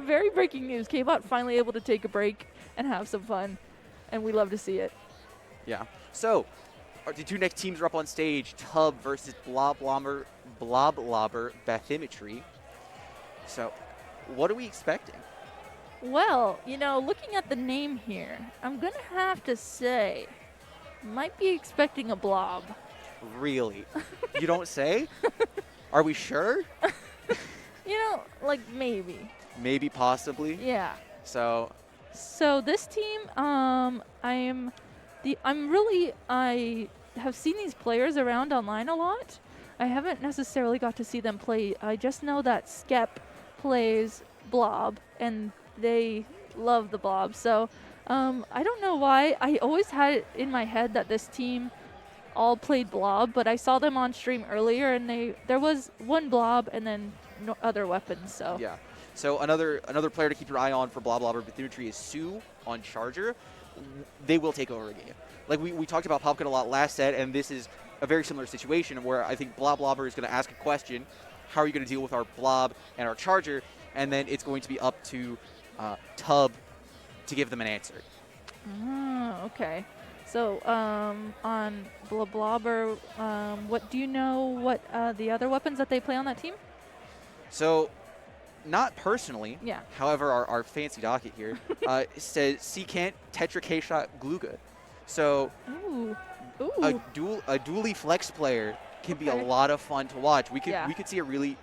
Very breaking news. K-Bot finally able to take a break and have some fun, and we love to see it. Yeah. So, the two next teams are up on stage. Tub versus Bloblobber Bathymetry. So, what are we expecting? Well, looking at the name here, I'm going to have to say, might be expecting a blob. Really? You don't say? Are we sure? Like maybe. Maybe, possibly. Yeah. So, So this team, I have seen these players around online a lot. I haven't necessarily got to see them play. I just know that Skep plays Blob, and they love the Blob. So I don't know why. I always had it in my head that this team all played Blob, but I saw them on stream earlier, and there was one Blob and then no other weapons. So yeah. So another player to keep your eye on for Bloblobber Bathymetry is Sue on Charger. They will take over a game. Like we talked about Popkin a lot last set, and this is a very similar situation where I think Bloblobber is going to ask a question, how are you going to deal with our Blob and our Charger? And then it's going to be up to Tub to give them an answer. Oh, okay. So on Bloblobber, what do you know what the other weapons that they play on that team? So, not personally. Yeah. However, our fancy docket here says Secant, Tetra K-Shot, Gluga. So, Ooh. a dually flex player can be a Okay. lot of fun to watch. We Yeah. could see a really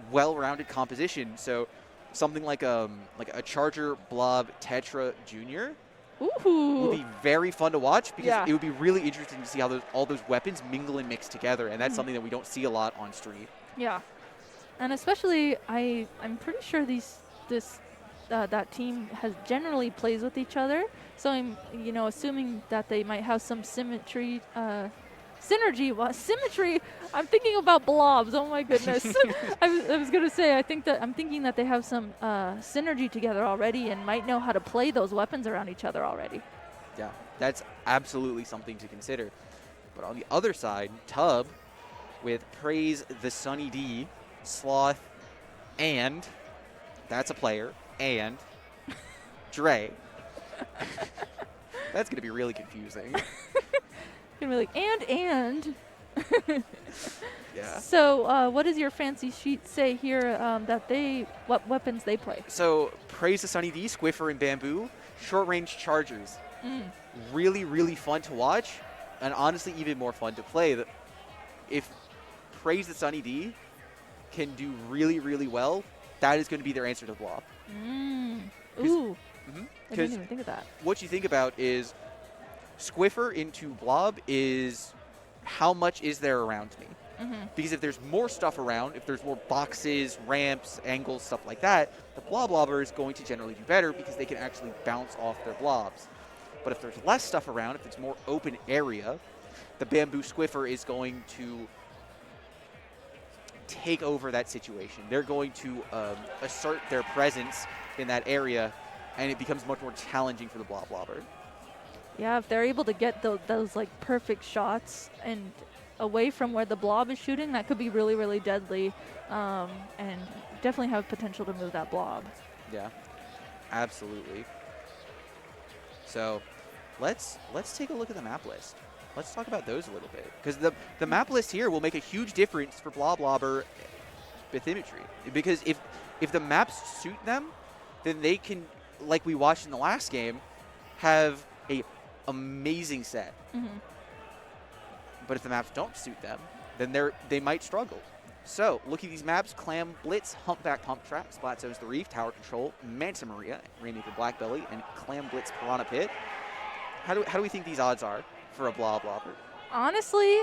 well-rounded composition. So, something like a Charger Blob Tetra Junior Ooh. would be very fun to watch because Yeah. it would be really interesting to see how all those weapons mingle and mix together, and that's something that we don't see a lot on stream. Yeah. And especially, I'm pretty sure that team has generally plays with each other. So I'm assuming that they might have some synergy. Symmetry. I'm thinking about blobs. Oh my goodness. I was gonna say I'm thinking that they have some synergy together already and might know how to play those weapons around each other already. Yeah, that's absolutely something to consider. But on the other side, Tub with Praise the Sunny D, Sloth, and that's a player, and Dre. That's going to be really confusing. Gonna be like, and. Yeah. So, what does your fancy sheet say here what weapons they play? So, Praise the Sunny D, Squiffer, and Bamboo, short-range chargers. Really, really fun to watch, and honestly even more fun to play. If Praise the Sunny D can do really, really well, that is going to be their answer to the Blob. Ooh. I 'Cause didn't even think of that. what you think about is Squiffer into Blob is how much is there around me? Because if there's more stuff around, if there's more boxes, ramps, angles, stuff like that, the Bloblobber is going to generally do better because they can actually bounce off their blobs. But if there's less stuff around, if it's more open area, the Bamboo Squiffer is going to take over that situation. They're going to assert their presence in that area, and it becomes much more challenging for the Bloblobber. Yeah, if they're able to get those like perfect shots and away from where the blob is shooting, that could be really, really deadly, and definitely have potential to move that blob. Yeah, absolutely. So let's take a look at the map list. Let's talk about those a little bit, because the map list here will make a huge difference for Bloblobber Bathymetry. Because if the maps suit them, then they can, like we watched in the last game, have a amazing set. But if the maps don't suit them, then they might struggle. So, look at these maps: Clam Blitz, Humpback Pump Trap, Splat Zones the Reef, Tower Control, Manta Maria, Rainmaker Blackbelly, and Clam Blitz Piranha Pit. How do we think these odds are for a Bloblobber? Honestly,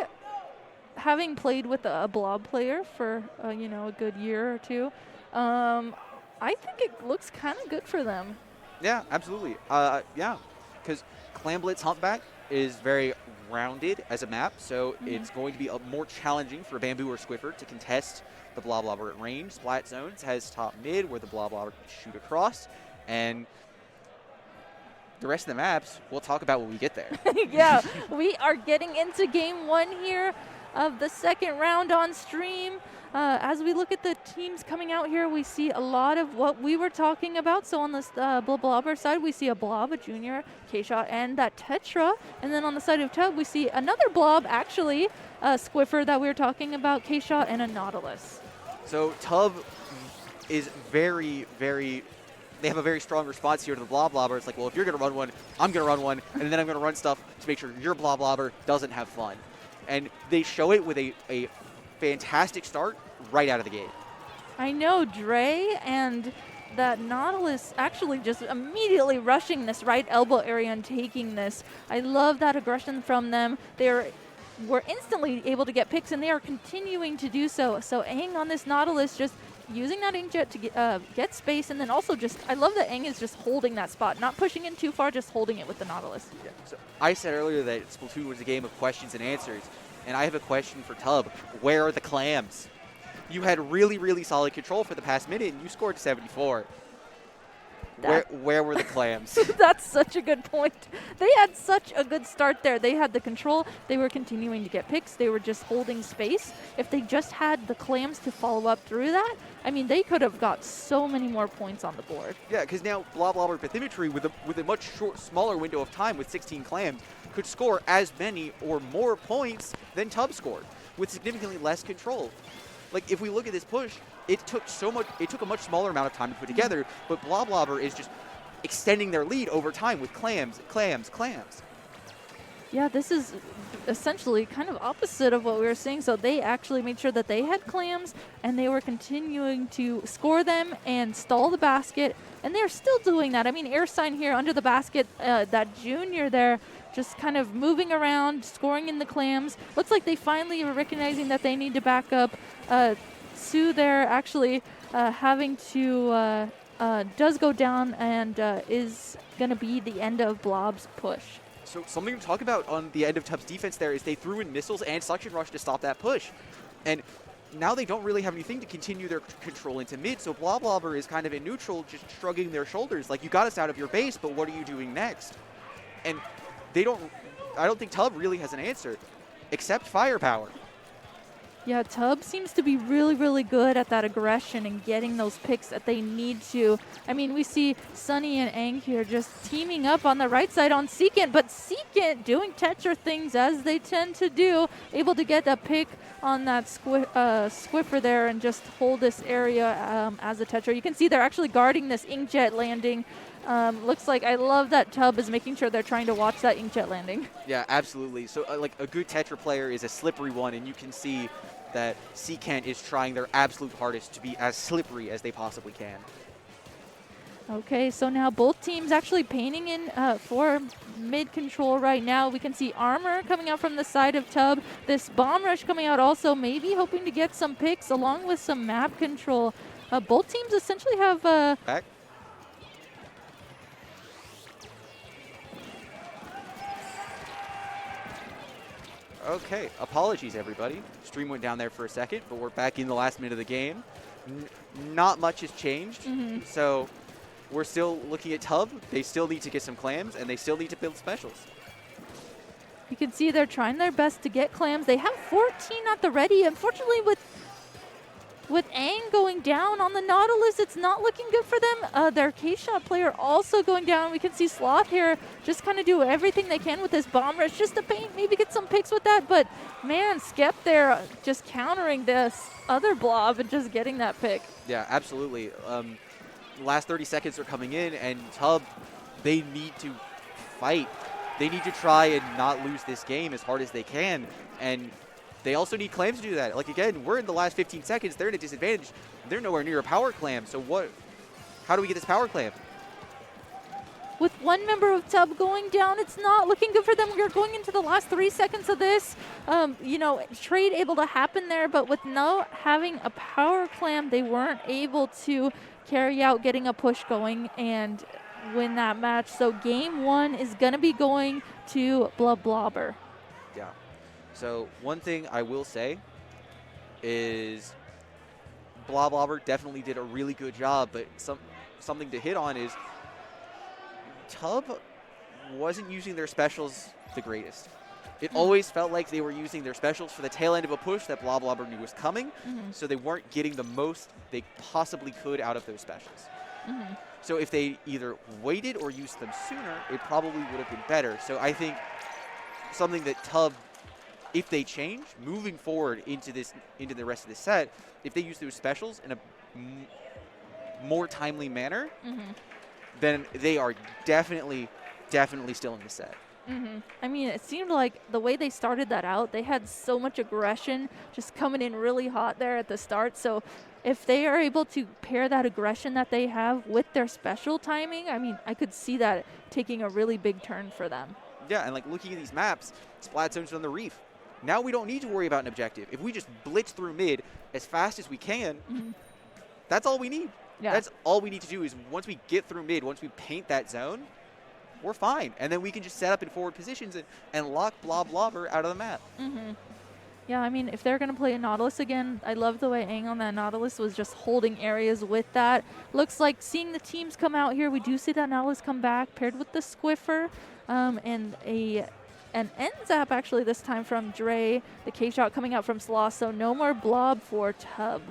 having played with a blob player for a good year or two, I think it looks kind of good for them. Yeah, absolutely. Yeah, because Clam Blitz Humpback is very rounded as a map, so it's going to be more challenging for Bamboo or Squiffer to contest the Bloblobber at range. Splat Zones has top mid where the Bloblobber can shoot across, and the rest of the maps we'll talk about when we get there. Yeah, we are getting into game one here. of the second round on stream. As we look at the teams coming out here, we see a lot of what we were talking about. So on the Bloblobber side, we see a Blob, a Junior, K-Shot, and that Tetra. And then on the side of Tub, we see another Blob, actually, a Squiffer that we were talking about, K-Shot, and a Nautilus. So Tub is very, very... They have a very strong response here to the Bloblobber. It's like, well, if you're going to run one, I'm going to run one, and then I'm going to run stuff to make sure your Bloblobber doesn't have fun. And they show it with a fantastic start right out of the gate. I know, Dre and that Nautilus actually just immediately rushing this right elbow area and taking this. I love that aggression from them. Were instantly able to get picks, and they are continuing to do so. So Aang on this Nautilus just using that Inkjet to get space, and then also just, I love that Aang is just holding that spot, not pushing in too far, just holding it with the Nautilus. Yeah. So I said earlier that Splatoon was a game of questions and answers, and I have a question for Tub. Where are the clams? You had really, really solid control for the past minute, and you scored 74. Where were the clams? That's such a good point. They had such a good start there. They had the control. They were continuing to get picks. They were just holding space. If they just had the clams to follow up through that, I mean, they could have got so many more points on the board. Yeah, because now Bloblobber Bathymetry, with a much smaller window of time with 16 clams, could score as many or more points than Tub scored with significantly less control. Like, if we look at this push, it took a much smaller amount of time to put together, but Bloblobber is just extending their lead over time with clams. Yeah, this is essentially kind of opposite of what we were seeing. So they actually made sure that they had clams, and they were continuing to score them and stall the basket, and they're still doing that. I mean, air sign here under the basket, that Junior there just kind of moving around, scoring in the clams. Looks like they finally are recognizing that they need to back up. Sue there actually having to does go down, and is going to be the end of Blob's push. So something to talk about on the end of Tub's defense there is they threw in missiles and suction rush to stop that push. And now they don't really have anything to continue their control into mid, so Bloblobber is kind of in neutral, just shrugging their shoulders. Like, you got us out of your base, but what are you doing next? And I don't think Tub really has an answer, except firepower. Yeah, Tub seems to be really, really good at that aggression and getting those picks that they need to. I mean, we see Sunny and Aang here just teaming up on the right side on Seekant, but Seekant doing Tetra things as they tend to do, able to get a pick on that Squiffer there and just hold this area as a Tetra. You can see they're actually guarding this Inkjet landing. Looks like, I love that Tub is making sure they're trying to watch that Inkjet landing. Yeah, absolutely. So, like, a good Tetra player is a slippery one, and you can see that Seekant is trying their absolute hardest to be as slippery as they possibly can. Okay, so now both teams actually painting in for mid control right now. We can see Armor coming out from the side of Tub. This Bomb Rush coming out also, maybe hoping to get some picks along with some map control. Both teams essentially have... Back. Okay, apologies everybody. Stream went down there for a second, but we're back in the last minute of the game. Not much has changed, so we're still looking at Tub. They still need to get some clams, and they still need to build specials. You can see they're trying their best to get clams. They have 14 at the ready. Unfortunately, with Aang going down on the Nautilus, it's not looking good for them. Their K-Shot player also going down. We can see Sloth here just kind of do everything they can with this Bomb Rush just to paint, maybe get some picks with that. But, man, Skep there just countering this other Blob and just getting that pick. Yeah, absolutely. Last 30 seconds are coming in, and Tub, they need to fight. They need to try and not lose this game as hard as they can. And they also need clams to do that. Like, again, we're in the last 15 seconds. They're at a disadvantage. They're nowhere near a power clam. So how do we get this power clam? With one member of Tub going down, it's not looking good for them. We're going into the last 3 seconds of this. You know, trade able to happen there, but with not having a power clam, they weren't able to carry out getting a push going and win that match. So game 1 is going to be going to Bloblobber. Yeah. So one thing I will say is Bloblobber definitely did a really good job, but something to hit on is Tub wasn't using their specials the greatest. It always felt like they were using their specials for the tail end of a push that Bloblobber knew was coming, so they weren't getting the most they possibly could out of those specials. So if they either waited or used them sooner, it probably would have been better. So I think something that Tub, if they change, moving forward into the rest of the set, if they use those specials in a more timely manner, then they are definitely still in the set. I mean, it seemed like the way they started that out, they had so much aggression just coming in really hot there at the start. So if they are able to pair that aggression that they have with their special timing, I mean, I could see that taking a really big turn for them. Yeah, and like looking at these maps, Splat Zone's on the Reef. Now we don't need to worry about an objective. If we just blitz through mid as fast as we can, that's all we need. Yeah. That's all we need to do is once we get through mid, once we paint that zone, we're fine. And then we can just set up in forward positions and lock Bloblobber out of the map. Yeah, I mean, if they're going to play a Nautilus again, I love the way Aang on that Nautilus was just holding areas with that. Looks like seeing the teams come out here, we do see that Nautilus come back paired with the Squiffer and an end zap actually this time from Dre, the K-shot coming out from Sloth, so no more Blob for Tub.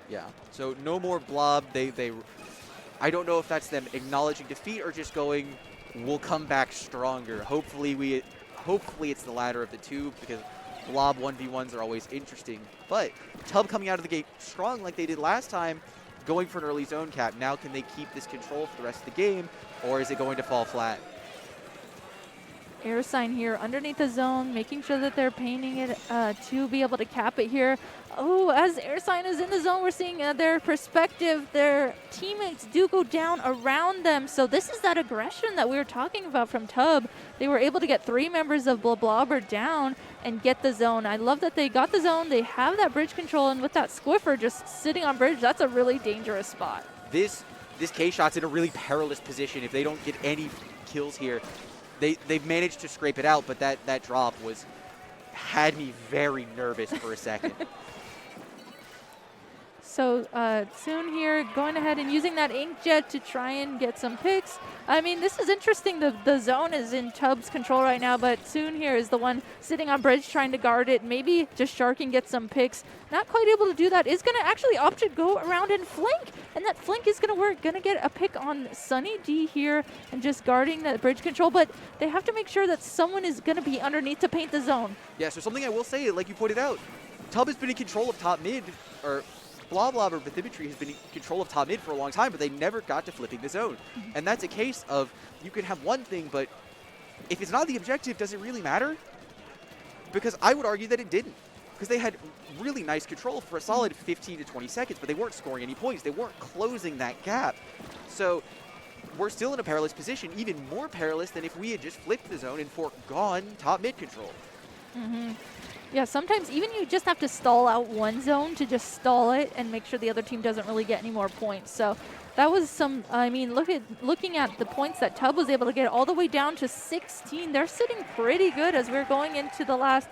Yeah, so no more Blob. I don't know if that's them acknowledging defeat or just going, we'll come back stronger. Hopefully it's the latter of the two, because Blob 1v1s are always interesting. But Tub coming out of the gate strong like they did last time, going for an early zone cap. Now can they keep this control for the rest of the game, or is it going to fall flat? Air sign here underneath the zone, making sure that they're painting it to be able to cap it here. Oh, as air sign is in the zone, we're seeing their perspective. Their teammates do go down around them. So this is that aggression that we were talking about from Tub. They were able to get 3 members of Bloblobber down and get the zone. I love that they got the zone. They have that bridge control, and with that Squiffer just sitting on bridge, that's a really dangerous spot. This K-shot's in a really perilous position. If they don't get any kills here, they've managed to scrape it out, but that drop had me very nervous for a second. So Soon here going ahead and using that inkjet to try and get some picks. I mean, this is interesting. The zone is in Tub's control right now, but Soon here is the one sitting on bridge trying to guard it. Maybe just Shark and get some picks. Not quite able to do that. Is going to actually opt to go around and flank, and that flank is going to work. Going to get a pick on Sunny D here and just guarding that bridge control, but they have to make sure that someone is going to be underneath to paint the zone. Yeah, so something I will say, like you pointed out, Tub has been in control of top mid, or Bloblobber Bathymetry has been in control of top mid for a long time, but they never got to flipping the zone. And that's a case of you can have one thing, but if it's not the objective, does it really matter? Because I would argue that it didn't. Because they had really nice control for a solid 15 to 20 seconds, but they weren't scoring any points. They weren't closing that gap. So we're still in a perilous position, even more perilous than if we had just flipped the zone and foregone top mid control. Yeah, sometimes even you just have to stall out one zone to just stall it and make sure the other team doesn't really get any more points. So that was some, I mean, looking at the points that Tub was able to get all the way down to 16. They're sitting pretty good as we're going into the last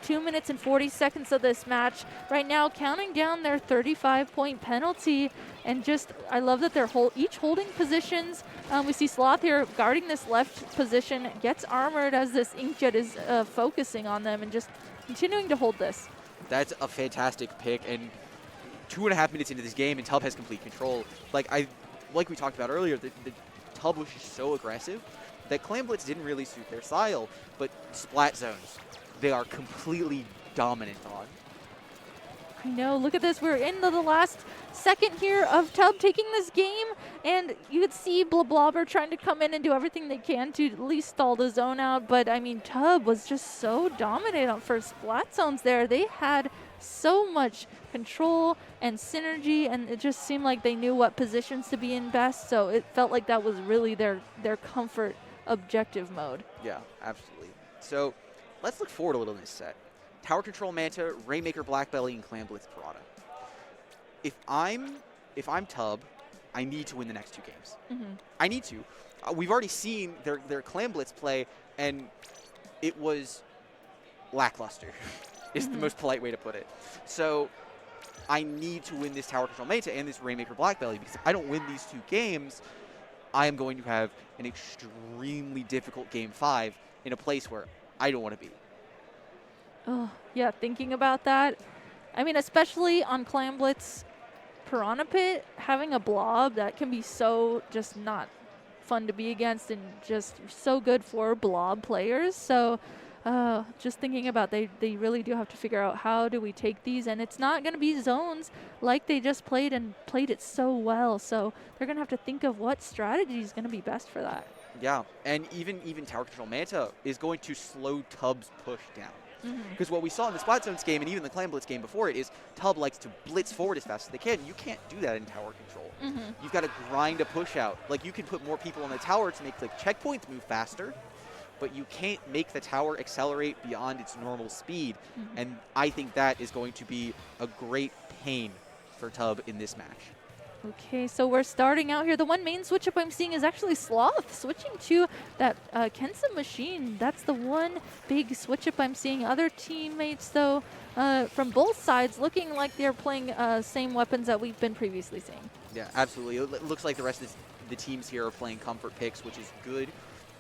2 minutes and 40 seconds of this match. Right now, counting down their 35-point penalty, and just, I love that they're each holding positions. We see Sloth here guarding this left position, gets armored as this inkjet is focusing on them and just continuing to hold this. That's a fantastic pick, and 2.5 minutes into this game, and Tub has complete control. Like we talked about earlier, the Tub was just so aggressive that Clam Blitz didn't really suit their style, but splat zones, they are completely dominant on. I know, look at this. We're into the last second here of Tub taking this game, and you could see Bloblobber trying to come in and do everything they can to at least stall the zone out, but I mean, Tub was just so dominant for splat zones there. They had so much control and synergy, and it just seemed like they knew what positions to be in best, so it felt like that was really their comfort objective mode. Yeah, absolutely. So let's look forward a little in this set. Tower Control Manta, Rainmaker Blackbelly, and Clam Blitz Parada. If I'm Tub, I need to win the next 2 games. I need to. We've already seen their Clam Blitz play, and it was lackluster, is the most polite way to put it. So I need to win this Tower Control Manta and this Rainmaker Blackbelly, because if I don't win these 2 games, I am going to have an extremely difficult Game 5 in a place where I don't want to be. Oh, yeah, thinking about that. I mean, especially on Clam Blitz Piranha Pit, having a blob, that can be so just not fun to be against and just so good for blob players. So just thinking about they really do have to figure out how do we take these, and it's not going to be zones like they just played and played it so well. So they're going to have to think of what strategy is going to be best for that. Yeah, and even Tower Control Manta is going to slow Tub's push down. Because what we saw in the Spot Zones game and even the Clan Blitz game before it is Tub likes to blitz forward as fast as they can. You can't do that in tower control. You've got to grind a push out. Like, you can put more people on the tower to make the checkpoints move faster, but you can't make the tower accelerate beyond its normal speed. And I think that is going to be a great pain for Tub in this match. Okay, so we're starting out here. The one main switch up I'm seeing is actually Sloth switching to that Kensa machine. That's the one big switch up I'm seeing. Other teammates, though, from both sides, looking like they're playing same weapons that we've been previously seeing. Yeah, absolutely. It looks like the rest of the teams here are playing comfort picks, which is good,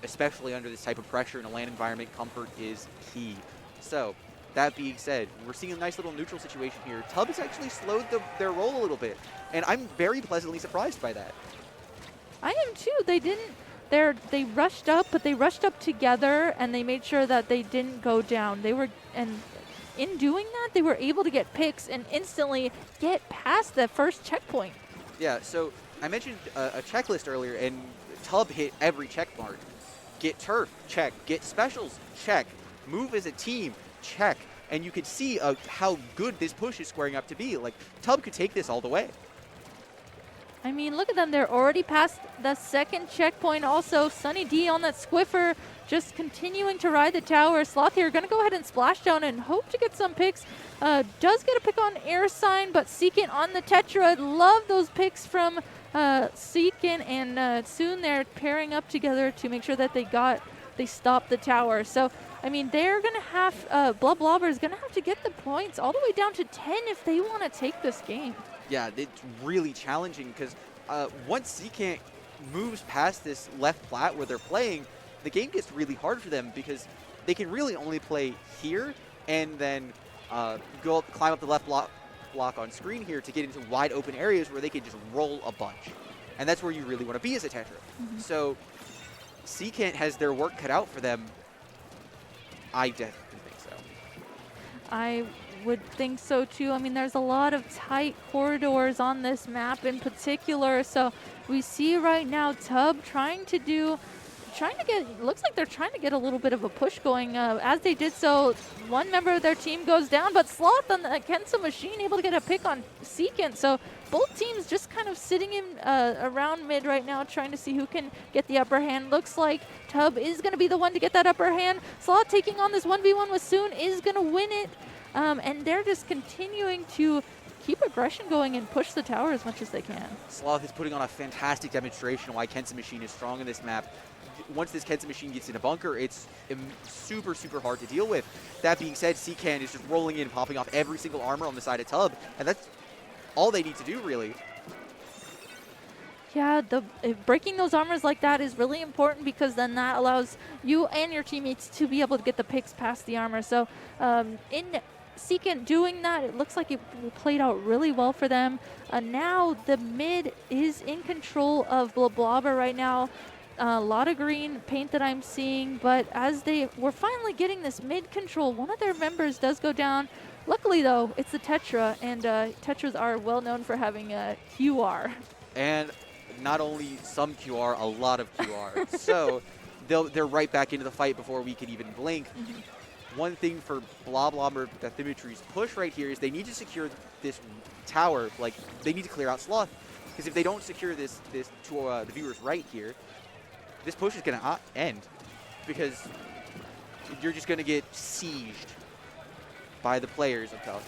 especially under this type of pressure in a LAN environment. Comfort is key. So, that being said, we're seeing a nice little neutral situation here. Tub has actually slowed their roll a little bit, and I'm very pleasantly surprised by that. I am too. They rushed up, but they rushed up together, and they made sure that they didn't go down. And in doing that, they were able to get picks and instantly get past the first checkpoint. Yeah, so I mentioned a checklist earlier, and Tub hit every check mark. Get turf, check. Get specials, check. Move as a team, check. And you could see how good this push is squaring up to be. Like, Tub could take this all the way. I mean, look at them. They're already past the second checkpoint. Also, Sunny D on that Squiffer just continuing to ride the tower. Sloth here going to go ahead and splash down and hope to get some picks. Does get a pick on Air Sign, but Seekin on the Tetra. Love those picks from Seekin, and soon they're pairing up together to make sure that they stop the tower. So, I mean, they're going to have, Bloblobber is going to have to get the points all the way down to 10 if they want to take this game. Yeah, it's really challenging because once Seekin moves past this left plat where they're playing, the game gets really hard for them because they can really only play here and then climb up the left block on screen here to get into wide open areas where they can just roll a bunch. And that's where you really want to be as a Tetra. So Seekin has their work cut out for them. I definitely think so. I would think so too. I mean, there's a lot of tight corridors on this map in particular. So we see right now Tub looks like they're trying to get a little bit of a push going. As they did so, one member of their team goes down, but Sloth on the Kensa machine able to get a pick on Seekin. So both teams just kind of sitting in around mid right now, trying to see who can get the upper hand. Looks like Tub is going to be the one to get that upper hand. Sloth taking on this 1v1 with Soon is going to win it. And they're just continuing to keep aggression going and push the tower as much as they can. Sloth is putting on a fantastic demonstration of why Kensa Machine is strong in this map. Once this Kensa Machine gets in a bunker, it's super, super hard to deal with. That being said, Seekin is just rolling in, popping off every single armor on the side of Tub, and that's all they need to do, really. Yeah, breaking those armors like that is really important because then that allows you and your teammates to be able to get the picks past the armor. So in Seekin doing that, it looks like it played out really well for them. Now the mid is in control of Bloblobber right now. A lot of green paint that I'm seeing, but as they were finally getting this mid control, one of their members does go down. Luckily, though, it's the Tetra, and Tetras are well known for having a QR. And not only some QR, a lot of QR. So they're right back into the fight before we can even blink. One thing for Bloblobber Bathymetry's push right here is they need to secure this tower. Like, they need to clear out Sloth, because if they don't secure this to the viewers right here, this push is going to end because you're just going to get sieged by the players of Tub.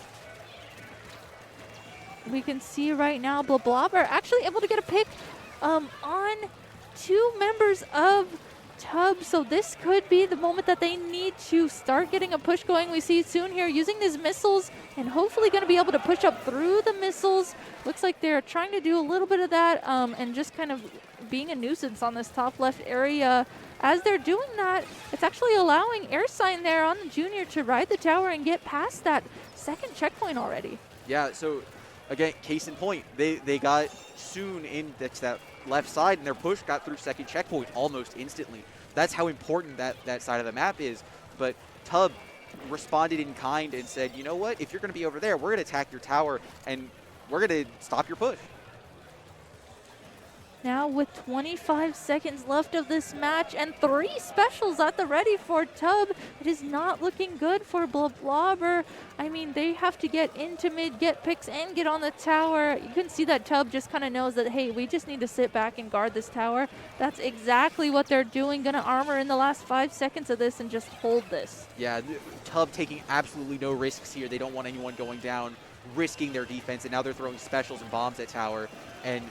We can see right now Bloblobber actually able to get a pick on two members of Tub, so this could be the moment that they need to start getting a push going. We see soon here using these missiles and hopefully going to be able to push up through the missiles. Looks like they're trying to do a little bit of that and just kind of being a nuisance on this top left area. As they're doing that, it's actually allowing AirSign there on the junior to ride the tower and get past that second checkpoint already. Yeah, so again, case in point, they got soon in that left side, and their push got through second checkpoint almost instantly. That's how important that side of the map is. But Tub responded in kind and said, you know what, if you're going to be over there, we're going to attack your tower, and we're going to stop your push. Now with 25 seconds left of this match and 3 specials at the ready for Tub, it is not looking good for Bloblobber. I mean, they have to get into mid, get picks, and get on the tower. You can see that Tub just kind of knows that, hey, we just need to sit back and guard this tower. That's exactly what they're doing. Going to armor in the last 5 seconds of this and just hold this. Yeah, Tub taking absolutely no risks here. They don't want anyone going down, risking their defense, and now they're throwing specials and bombs at tower. And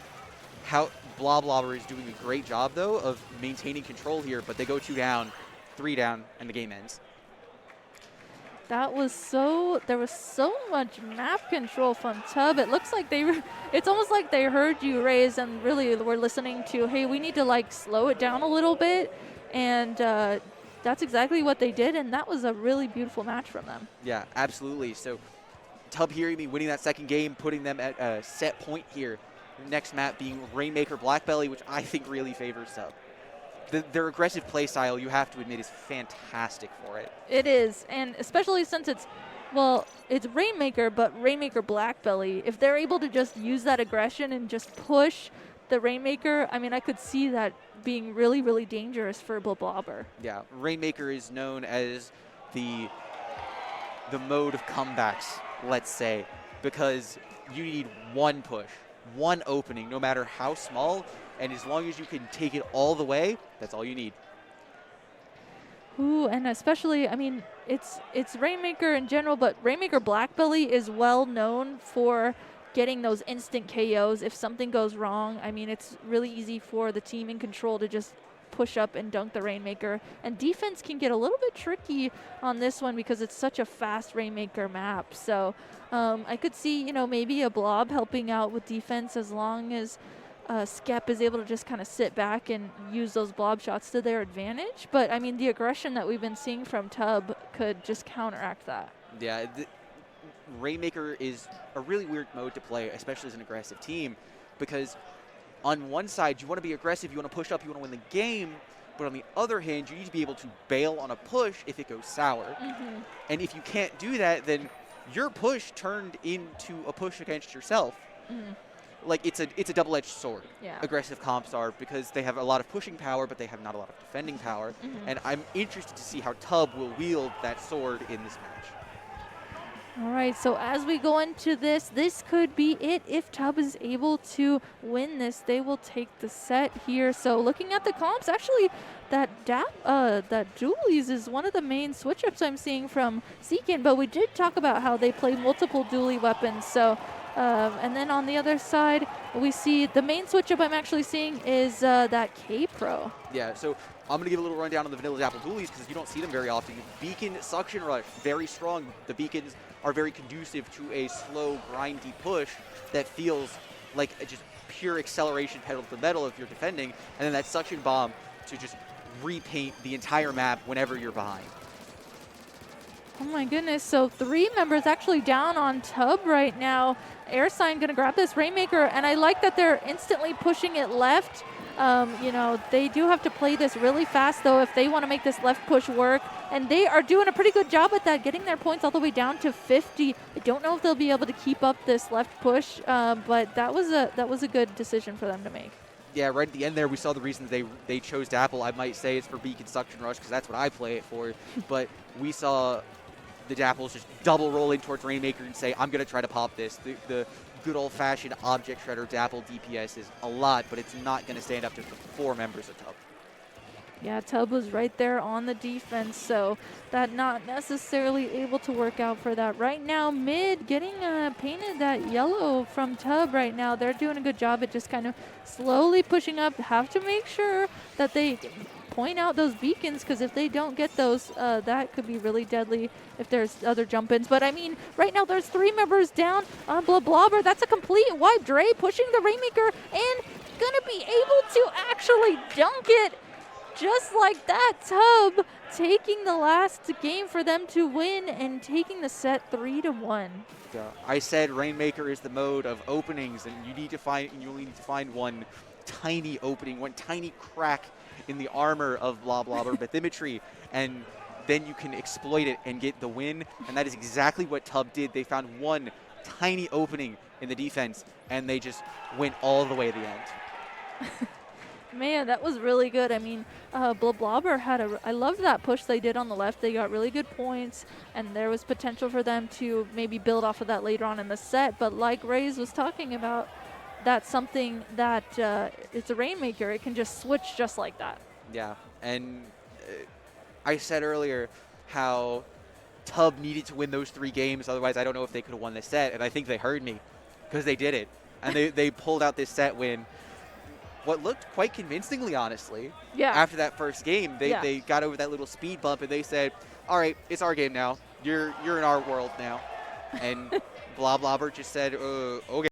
how Bloblobber is doing a great job, though, of maintaining control here, but they go 2 down, 3 down, and the game ends. That was there was so much map control from Tub. It looks like it's almost like they heard you, Raise, and really were listening to, hey, we need to like slow it down a little bit. And that's exactly what they did, and that was a really beautiful match from them. Yeah, absolutely. So Tub here, winning that second game, putting them at a set point here. Next map being Rainmaker Blackbelly, which I think really favors Tub. Their aggressive play style, you have to admit, is fantastic for it. It is, and especially since it's Rainmaker, but Rainmaker Blackbelly. If they're able to just use that aggression and just push the Rainmaker, I mean, I could see that being really, really dangerous for Bloblobber. Yeah, Rainmaker is known as the mode of comebacks, let's say, because you need one push, one opening, no matter how small, and as long as you can take it all the way, that's all you need. Ooh, and especially, I mean, it's Rainmaker in general, but Rainmaker Blackbelly is well known for getting those instant KOs if something goes wrong. I mean, it's really easy for the team in control to just push up and dunk the Rainmaker. And defense can get a little bit tricky on this one because it's such a fast Rainmaker map. So I could see, maybe a Blob helping out with defense as long as Skep is able to just kind of sit back and use those blob shots to their advantage. But, I mean, the aggression that we've been seeing from Tub could just counteract that. Yeah, Rainmaker is a really weird mode to play, especially as an aggressive team, because on one side, you want to be aggressive, you want to push up, you want to win the game, but on the other hand, you need to be able to bail on a push if it goes sour. Mm-hmm. And if you can't do that, then your push turned into a push against yourself. Mm-hmm. Like, it's a double-edged sword. Yeah. Aggressive comps are, because they have a lot of pushing power, but they have not a lot of defending power. Mm-hmm. And I'm interested to see how Tub will wield that sword in this match. All right, so as we go into this could be it. If Tub is able to win this, they will take the set here. So looking at the comps, actually, that Dualies is one of the main switch-ups I'm seeing from Seekin, but we did talk about how they play multiple dually weapons. So, and then on the other side, we see the main switch-up I'm actually seeing is that K-Pro. Yeah, so I'm going to give a little rundown on the Vanilla Dapple Dualies because you don't see them very often. Beacon Suction Rush, very strong. The beacons are very conducive to a slow, grindy push that feels like just pure acceleration pedal to the metal if you're defending, and then that Suction Bomb to just repaint the entire map whenever you're behind. Oh my goodness, so 3 members actually down on Tub right now. AirSign gonna grab this Rainmaker, and I like that they're instantly pushing it left. They do have to play this really fast, though, if they want to make this left push work. And they are doing a pretty good job at that, getting their points all the way down to 50. I don't know if they'll be able to keep up this left push, but that was a good decision for them to make. Yeah, right at the end there, we saw the reason they chose Dapple. I might say it's for Beacon Suction Rush because that's what I play it for. But we saw the Dapples just double roll in towards Rainmaker and say, I'm going to try to pop this. The good old-fashioned object shredder Dapple DPS is a lot, but it's not going to stand up to the 4 members of Tub. Yeah, Tub was right there on the defense, so that not necessarily able to work out for that. Right now, mid getting painted that yellow from Tub right now. They're doing a good job at just kind of slowly pushing up. Have to make sure that they point out those beacons, because if they don't get those, that could be really deadly if there's other jump-ins. But I mean, right now there's 3 members down on Bloblobber. That's a complete wipe. Dre pushing the Rainmaker and gonna be able to actually dunk it just like that. Tub taking the last game for them to win and taking the set 3-1. Yeah, I said Rainmaker is the mode of openings, and you only need to find one tiny opening, one tiny crack in the armor of Bloblobber Bathymetry, and then you can exploit it and get the win. And that is exactly what Tub did. They found one tiny opening in the defense, and they just went all the way to the end. Man, that was really good. I mean, Bloblobber had I loved that push they did on the left. They got really good points, and there was potential for them to maybe build off of that later on in the set. But like Ray's was talking about, that's something that it's a Rainmaker. It can just switch just like that. Yeah, and I said earlier how Tub needed to win those 3 games. Otherwise, I don't know if they could have won this set, and I think they heard me because they did it. And they pulled out this set win. What looked quite convincingly, honestly. Yeah. After that first game, they got over that little speed bump, and they said, all right, it's our game now. You're in our world now. And Bloblobber just said, okay.